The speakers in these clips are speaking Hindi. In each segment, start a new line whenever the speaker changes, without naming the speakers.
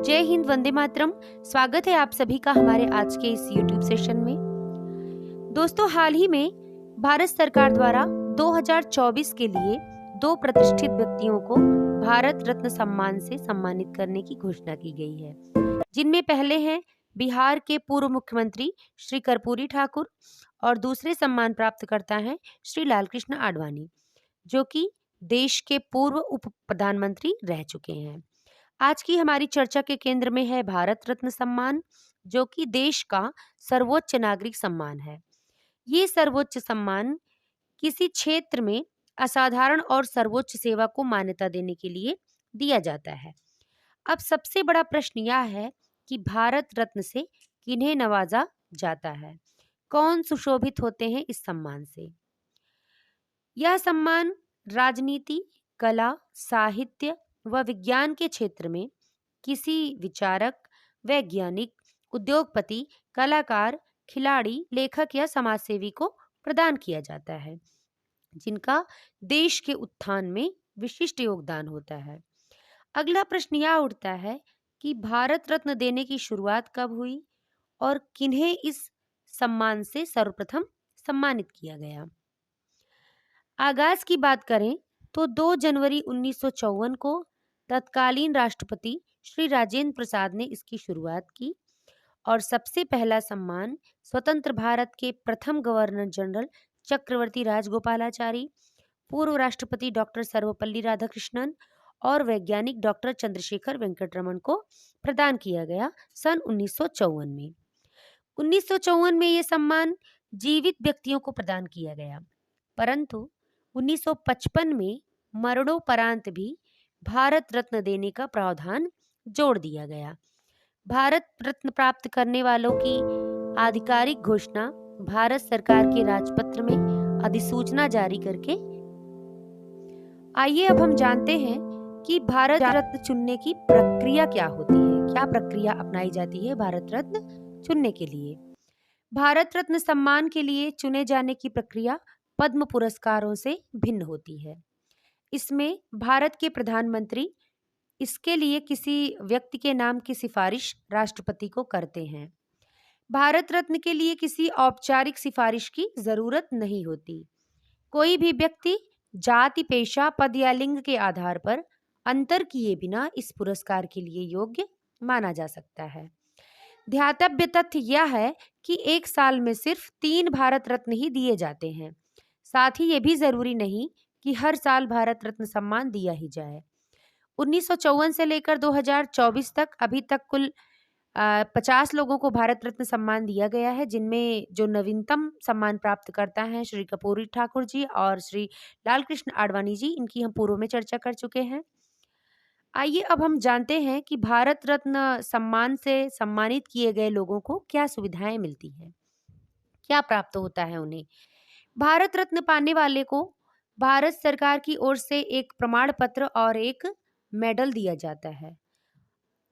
जय हिंद, वंदे मातरम। स्वागत है आप सभी का हमारे आज के इस YouTube सेशन में। दोस्तों, हाल ही में भारत सरकार द्वारा 2024 के लिए 2 प्रतिष्ठित व्यक्तियों को भारत रत्न सम्मान से सम्मानित करने की घोषणा की गई है, जिनमें पहले हैं बिहार के पूर्व मुख्यमंत्री श्री कर्पूरी ठाकुर और दूसरे सम्मान प्राप्तकर्ता हैं श्री लालकृष्ण आडवाणी, जो कि देश के पूर्व उप प्रधानमंत्री रह चुके हैं। आज की हमारी चर्चा के केंद्र में है भारत रत्न सम्मान, जो कि देश का सर्वोच्च नागरिक सम्मान है। ये सर्वोच्च सम्मान किसी क्षेत्र में असाधारण और सर्वोच्च सेवा को मान्यता देने के लिए दिया जाता है। अब सबसे बड़ा प्रश्न यह है कि भारत रत्न से किन्हें नवाजा जाता है, कौन सुशोभित होते हैं इस सम्मान से। यह सम्मान राजनीति, कला, साहित्य व विज्ञान के क्षेत्र में किसी विचारक, वैज्ञानिक, उद्योगपति, कलाकार, खिलाड़ी, लेखक या समाजसेवी को प्रदान किया जाता है, जिनका देश के उत्थान में विशिष्ट योगदान होता है। अगला प्रश्न यह उठता है कि भारत रत्न देने की शुरुआत कब हुई और किन्हें इस सम्मान से सर्वप्रथम सम्मानित किया गया। आगाज की बात करें तो 2 जनवरी 1954 को तत्कालीन राष्ट्रपति श्री राजेंद्र प्रसाद ने इसकी शुरुआत की और सबसे पहला सम्मान स्वतंत्र भारत के प्रथम गवर्नर जनरल चक्रवर्ती राजगोपालाचारी, पूर्व राष्ट्रपति डॉक्टर सर्वपल्ली राधाकृष्णन और वैज्ञानिक डॉक्टर चंद्रशेखर वेंकटरमन को प्रदान किया गया सन 1954 में। 1954 में ये सम्मान जीवित व्यक्तियों को प्रदान किया गया, परंतु 1955 में मरणोपरांत भी भारत रत्न देने का प्रावधान जोड़ दिया गया। भारत रत्न प्राप्त करने वालों की आधिकारिक घोषणा भारत सरकार के राजपत्र में अधिसूचना जारी करके। आइए अब हम जानते हैं कि भारत रत्न चुनने की प्रक्रिया क्या होती है, क्या प्रक्रिया अपनाई जाती है भारत रत्न चुनने के लिए। भारत रत्न सम्मान के लिए चुने जाने की प्रक्रिया पद्म पुरस्कारों से भिन्न होती है। इसमें भारत के प्रधानमंत्री इसके लिए किसी व्यक्ति के नाम की सिफारिश राष्ट्रपति को करते हैं। भारत रत्न के लिए किसी औपचारिक सिफारिश की जरूरत नहीं होती। कोई भी व्यक्ति जाति, पेशा, पद या लिंग के आधार पर अंतर किए बिना इस पुरस्कार के लिए योग्य माना जा सकता है। ध्यातव्य तथ्य यह है कि एक साल में सिर्फ 3 भारत रत्न ही दिए जाते हैं। साथ ही ये भी जरूरी नहीं कि हर साल भारत रत्न सम्मान दिया ही जाए। 1954 से लेकर 2024 तक अभी तक कुल 50 लोगों को भारत रत्न सम्मान दिया गया है, जिनमें जो नवीनतम सम्मान प्राप्त करता है श्री कर्पूरी ठाकुर जी और श्री लालकृष्ण आडवाणी जी, इनकी हम पूर्व में चर्चा कर चुके हैं। आइए अब हम जानते हैं कि भारत रत्न सम्मान से सम्मानित किए गए लोगों को क्या सुविधाएं मिलती हैं, क्या प्राप्त होता है उन्हें। भारत रत्न पाने वाले को भारत सरकार की ओर से एक प्रमाण पत्र और एक मेडल दिया जाता है।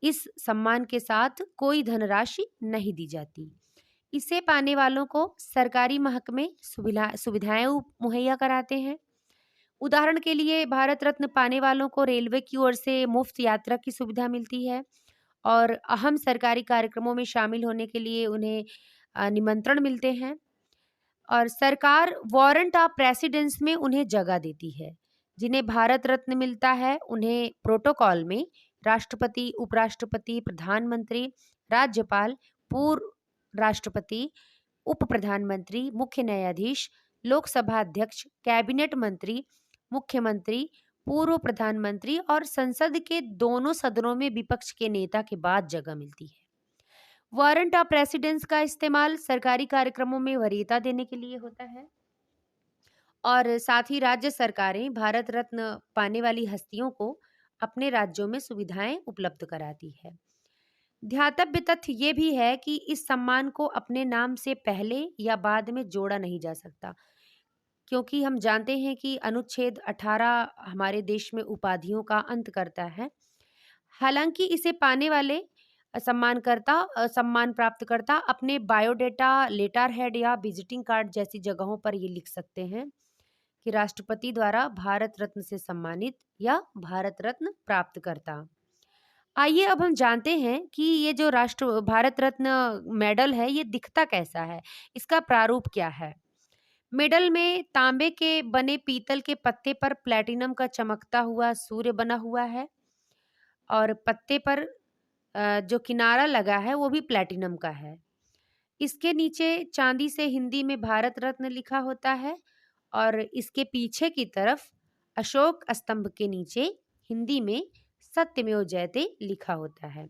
इस सम्मान के साथ कोई धनराशि नहीं दी जाती। इसे पाने वालों को सरकारी महकमे सुविधाएं मुहैया कराते हैं। उदाहरण के लिए भारत रत्न पाने वालों को रेलवे की ओर से मुफ्त यात्रा की सुविधा मिलती है और अहम सरकारी कार्यक्रमों में शामिल होने के लिए उन्हें निमंत्रण मिलते हैं और सरकार वारंट ऑफ प्रेसिडेंस में उन्हें जगह देती है। जिन्हें भारत रत्न मिलता है उन्हें प्रोटोकॉल में राष्ट्रपति, उपराष्ट्रपति, प्रधानमंत्री, राज्यपाल, पूर्व राष्ट्रपति, उप प्रधानमंत्री, मुख्य न्यायाधीश, लोकसभा अध्यक्ष, कैबिनेट मंत्री, मुख्यमंत्री, पूर्व प्रधानमंत्री और संसद के दोनों सदनों में विपक्ष के नेता के बाद जगह मिलती है। वारंट ऑफ प्रेसिडेंस का इस्तेमाल सरकारी कार्यक्रमों में वरीयता देने के लिए होता है और साथ ही राज्य सरकारें भारत रत्न पाने वाली हस्तियों को अपने राज्यों में सुविधाएं उपलब्ध कराती है। ध्यातव्य तथ्य ये भी है कि इस सम्मान को अपने नाम से पहले या बाद में जोड़ा नहीं जा सकता, क्योंकि हम जानते हैं कि अनुच्छेद 18 हमारे देश में उपाधियों का अंत करता है। हालांकि इसे पाने वाले सम्मान प्राप्तकर्ता अपने बायोडेटा, लेटर हेड या विजिटिंग कार्ड जैसी जगहों पर ये लिख सकते हैं कि राष्ट्रपति द्वारा भारत रत्न से सम्मानित या भारत रत्न प्राप्तकर्ता। आइए अब हम जानते हैं कि ये जो राष्ट्र भारत रत्न मेडल है ये दिखता कैसा है, इसका प्रारूप क्या है। मेडल में तांबे के बने पीतल के पत्ते पर प्लैटिनम का चमकता हुआ सूर्य बना हुआ है और पत्ते पर जो किनारा लगा है वो भी प्लैटिनम का है। इसके नीचे चांदी से हिंदी में भारत रत्न लिखा होता है और इसके पीछे की तरफ अशोक स्तंभ के नीचे हिंदी में सत्यमेव जयते लिखा होता है।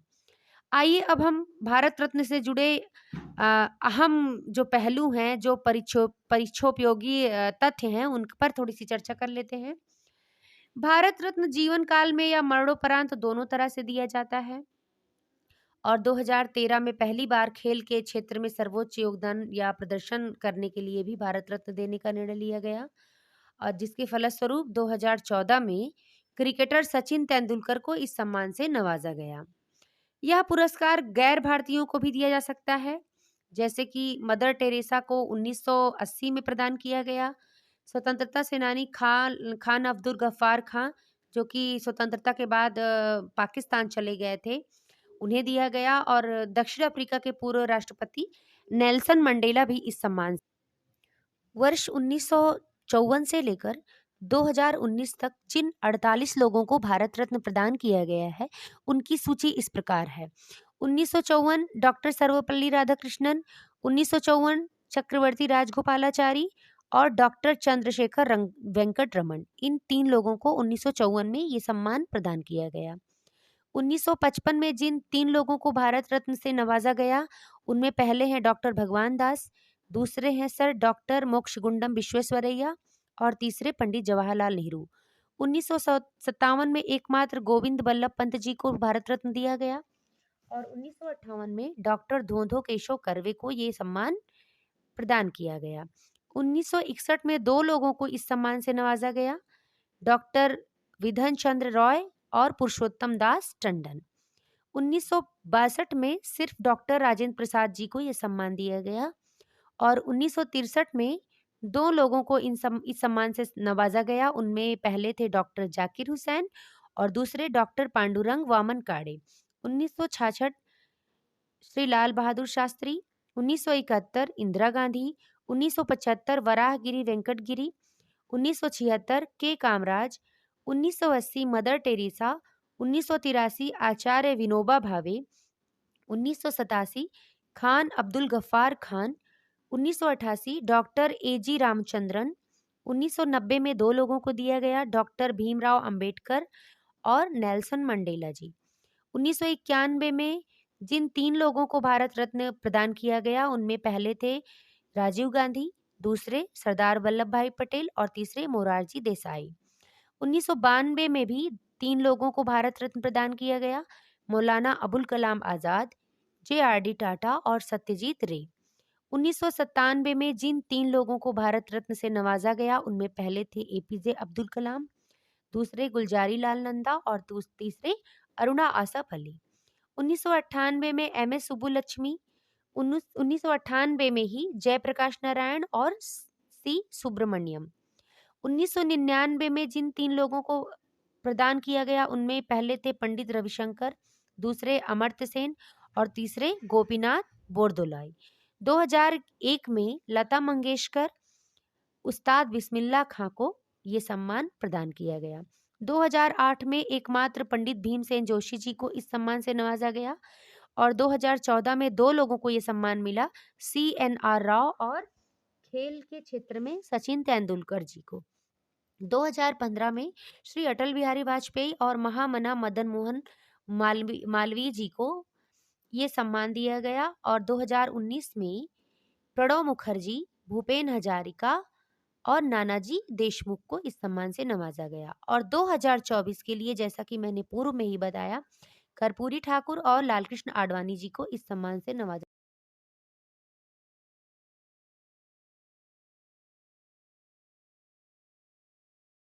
आइए अब हम भारत रत्न से जुड़े अहम जो पहलू हैं, जो परीक्षोपयोगी तथ्य हैं, उन पर थोड़ी सी चर्चा कर लेते हैं। भारत रत्न जीवन काल में या मरणोपरांत दोनों तरह से दिया जाता है और 2013 में पहली बार खेल के क्षेत्र में सर्वोच्च योगदान या प्रदर्शन करने के लिए भी भारत रत्न देने का निर्णय लिया गया और जिसके फलस्वरूप 2014 में क्रिकेटर सचिन तेंदुलकर को इस सम्मान से नवाजा गया। यह पुरस्कार गैर भारतीयों को भी दिया जा सकता है, जैसे कि मदर टेरेसा को 1980 में प्रदान किया गया। स्वतंत्रता सेनानी खान अब्दुल गफ्फार खां, जो कि स्वतंत्रता के बाद पाकिस्तान चले गए थे, उन्हें दिया गया और दक्षिण अफ्रीका के पूर्व राष्ट्रपति नेल्सन मंडेला भी इस सम्मान वर्ष 1954 से लेकर 2019 तक जिन 48 लोगों को भारत रत्न प्रदान किया गया है, उनकी सूची इस प्रकार है। 1954 डॉक्टर सर्वपल्ली राधाकृष्णन, 1954 चक्रवर्ती राजगोपालाचारी और डॉक्टर चंद्रशेखर वेंकट रमन। इन 3 लोगों को 1954 में ये सम्मान प्रदान किया गया। 1955 में जिन 3 लोगों को भारत रत्न से नवाजा गया, उनमें पहले हैं डॉक्टर भगवान दास, दूसरे हैं सर डॉक्टर मोक्षगुंडम विश्वेश्वरैया और तीसरे पंडित जवाहरलाल नेहरू। 1957 में एकमात्र गोविंद बल्लभ पंत जी को भारत रत्न दिया गया और 1958 में डॉक्टर धोंधो केशव कर्वे को ये सम्मान प्रदान किया गया। 1961 में 2 लोगों को इस सम्मान से नवाजा गया, डॉक्टर विधन चंद्र रॉय और पुरुषोत्तम दास टंडन। 1962 में सिर्फ डॉक्टर राजेंद्र प्रसाद जी को यह सम्मान दिया गया और 1963 में 2 लोगों को इस सम्मान से नवाजा गया। उनमें पहले थे डॉक्टर जाकिर हुसैन और दूसरे डॉक्टर पांडुरंग वामन काड़े। 1966 श्री लाल बहादुर शास्त्री, 1971 इंदिरा गांधी, 1975 वराहगिरी वेंकट गिरी, 1976 के कामराज, 1980 मदर टेरेसा, 1983 आचार्य विनोबा भावे, 1987 खान अब्दुल गफ्फार खान, 1988 डॉक्टर एजी रामचंद्रन, 1990 में 2 लोगों को दिया गया, डॉक्टर भीमराव अंबेडकर और नेल्सन मंडेला जी। 1991 में जिन 3 लोगों को भारत रत्न प्रदान किया गया, उनमें पहले थे राजीव गांधी, दूसरे सरदार वल्लभ भाई पटेल और तीसरे मोरारजी देसाई। 1992 में भी 3 लोगों को भारत रत्न प्रदान किया गया, मौलाना अबुल कलाम आजाद, JRD टाटा और सत्यजीत रे। 1997 में जिन 3 लोगों को भारत रत्न से नवाजा गया, उनमें पहले थे APJ अब्दुल कलाम, दूसरे गुलजारी लाल नंदा और तीसरे अरुणा आसफ अली। 1998 में MS सुब्बुलक्ष्मी, 1998 में ही जयप्रकाश नारायण और C सुब्रमण्यम। 1999 में जिन 3 लोगों को प्रदान किया गया, उनमें पहले थे पंडित रविशंकर, दूसरे अमर्त्य सेन और तीसरे गोपीनाथ बोरदोलाई। 2001 में लता मंगेशकर, उस्ताद बिस्मिल्लाह खां को ये सम्मान प्रदान किया गया। 2008 में एकमात्र पंडित भीमसेन जोशी जी को इस सम्मान से नवाजा गया और 2014 में 2 लोगों को ये सम्मान मिला, CNR राव और खेल के क्षेत्र में सचिन तेंदुलकर जी को। 2015 में श्री अटल बिहारी वाजपेयी और महामना मदन मोहन मालवीय जी को ये सम्मान दिया गया और 2019 में प्रणब मुखर्जी, भूपेन हजारिका और नानाजी देशमुख को इस सम्मान से नवाजा गया और 2024 के लिए, जैसा कि मैंने पूर्व में ही बताया, कर्पूरी ठाकुर और लालकृष्ण आडवाणी जी को इस सम्मान से नवाजा